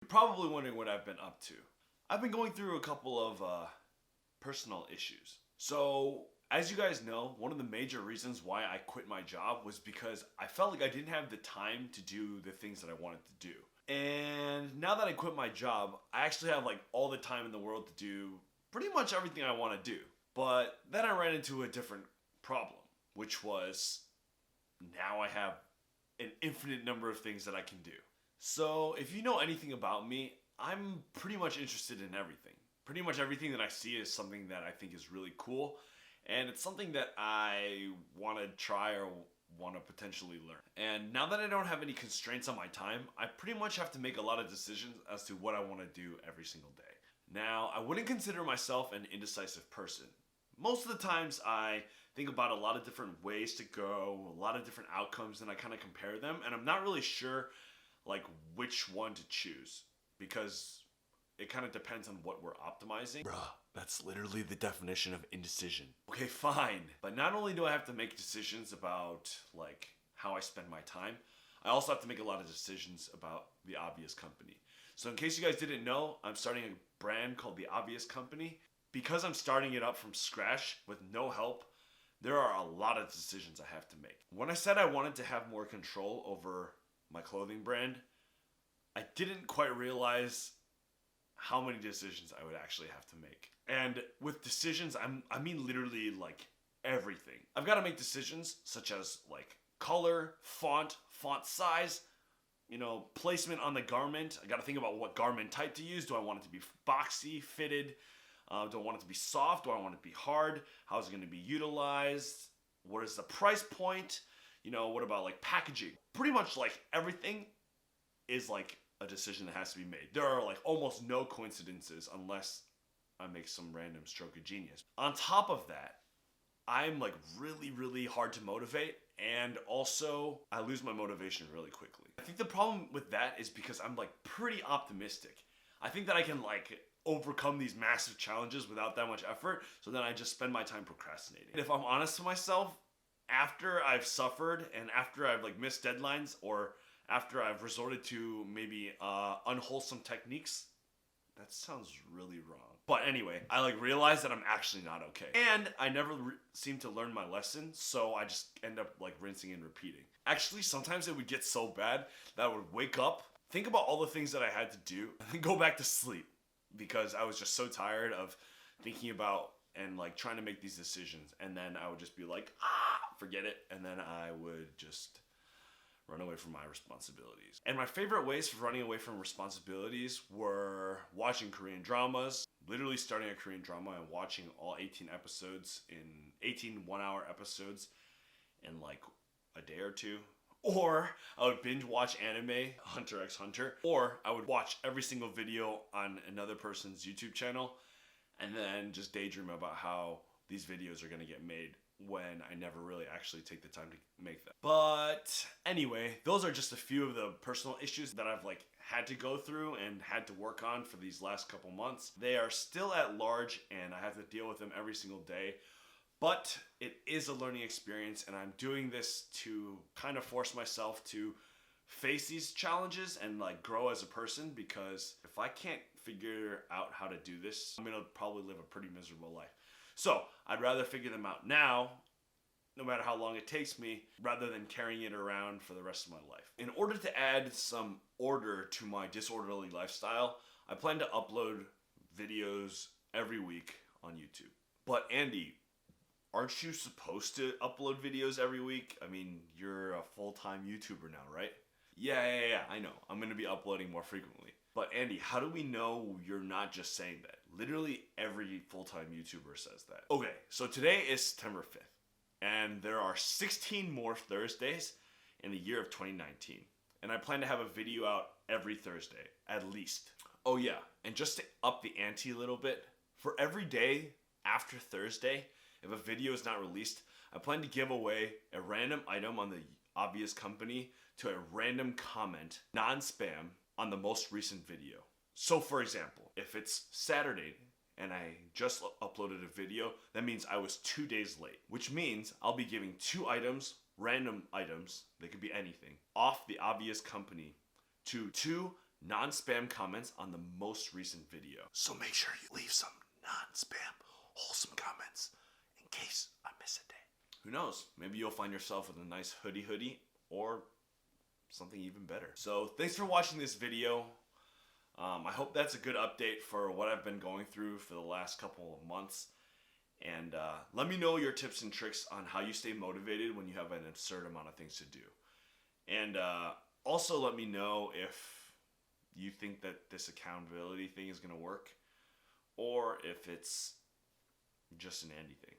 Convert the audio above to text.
You're probably wondering what I've been up to. I've been going through a couple of personal issues. So, as you guys know, one of the major reasons why I quit my job was because I felt like I didn't have the time to do the things that I wanted to do. And now that I quit my job, I actually have like all the time in the world to do pretty much everything I want to do. But then I ran into a different problem, which was now I have an infinite number of things that I can do. So if you know anything about me, I'm pretty much interested in everything. Pretty much everything that I see is something that I think is really cool, and it's something that I want to try or want to potentially learn. And now that I don't have any constraints on my time, I pretty much have to make a lot of decisions as to what I want to do every single day. Now, I wouldn't consider myself an indecisive person. Most of the times I think about a lot of different ways to go, a lot of different outcomes, and I kind of compare them, and I'm not really sure like which one to choose because it kind of depends on what we're optimizing. Bruh, that's literally the definition of indecision. Okay, fine. But not only do I have to make decisions about like how I spend my time, I also have to make a lot of decisions about The Obvious Company. So in case you guys didn't know, I'm starting a brand called The Obvious Company. Because I'm starting it up from scratch with no help, there are a lot of decisions I have to make. When I said I wanted to have more control over my clothing brand, I didn't quite realize how many decisions I would actually have to make. And with decisions, I mean literally like everything. I've got to make decisions such as like color, font size, placement on the garment. I got to think about what garment type to use. Do I want it to be boxy, fitted? Do I want it to be soft? Do I want it to be hard? How is it going to be utilized? What is the price point? What about like packaging? Pretty much like everything is like a decision that has to be made. There are like almost no coincidences unless I make some random stroke of genius. On top of that, I'm like really, really hard to motivate, and also I lose my motivation really quickly. I think the problem with that is because I'm like pretty optimistic. I think that I can like overcome these massive challenges without that much effort, so then I just spend my time procrastinating. And if I'm honest to myself, after I've suffered and after I've like missed deadlines or after I've resorted to maybe unwholesome techniques, that sounds really wrong. But anyway, I like realized that I'm actually not okay. And I never seem to learn my lesson, so I just end up like rinsing and repeating. Actually, sometimes it would get so bad that I would wake up, think about all the things that I had to do, and then go back to sleep because I was just so tired of thinking about and like trying to make these decisions. And then I would just be like, forget it. And then I would just run away from my responsibilities. And my favorite ways for running away from responsibilities were watching Korean dramas, literally starting a Korean drama and watching all 18 episodes in 18 one-hour episodes in like a day or two. Or I would binge watch anime, Hunter x Hunter, or I would watch every single video on another person's YouTube channel and then just daydream about how these videos are gonna get made when I never really actually take the time to make them. But anyway, those are just a few of the personal issues that I've like had to go through and had to work on for these last couple months. They are still at large and I have to deal with them every single day. But it is a learning experience, and I'm doing this to kind of force myself to face these challenges and like grow as a person, because if I can't figure out how to do this, I'm gonna probably live a pretty miserable life. So I'd rather figure them out now, no matter how long it takes me, rather than carrying it around for the rest of my life. In order to add some order to my disorderly lifestyle, I plan to upload videos every week on YouTube. But Andy, aren't you supposed to upload videos every week? I mean, you're a full-time YouTuber now, right? Yeah, I know. I'm going to be uploading more frequently. But Andy, how do we know you're not just saying that? Literally every full-time YouTuber says that. Okay, so today is September 5th, and there are 16 more Thursdays in the year of 2019. And I plan to have a video out every Thursday, at least. Oh yeah, and just to up the ante a little bit, for every day after Thursday, if a video is not released, I plan to give away a random item on the Obvious Company to a random comment, non-spam, on the most recent video. So for example, if it's Saturday and I just uploaded a video, that means I was 2 days late, which means I'll be giving 2 items, random items, they could be anything, off the Obvious Company to 2 non-spam comments on the most recent video. So make sure you leave some non-spam, wholesome comments in case I miss a day. Who knows? Maybe you'll find yourself with a nice hoodie or something even better. So thanks for watching this video. I hope that's a good update for what I've been going through for the last couple of months. And let me know your tips and tricks on how you stay motivated when you have an absurd amount of things to do. And also let me know if you think that this accountability thing is going to work or if it's just an Andy thing.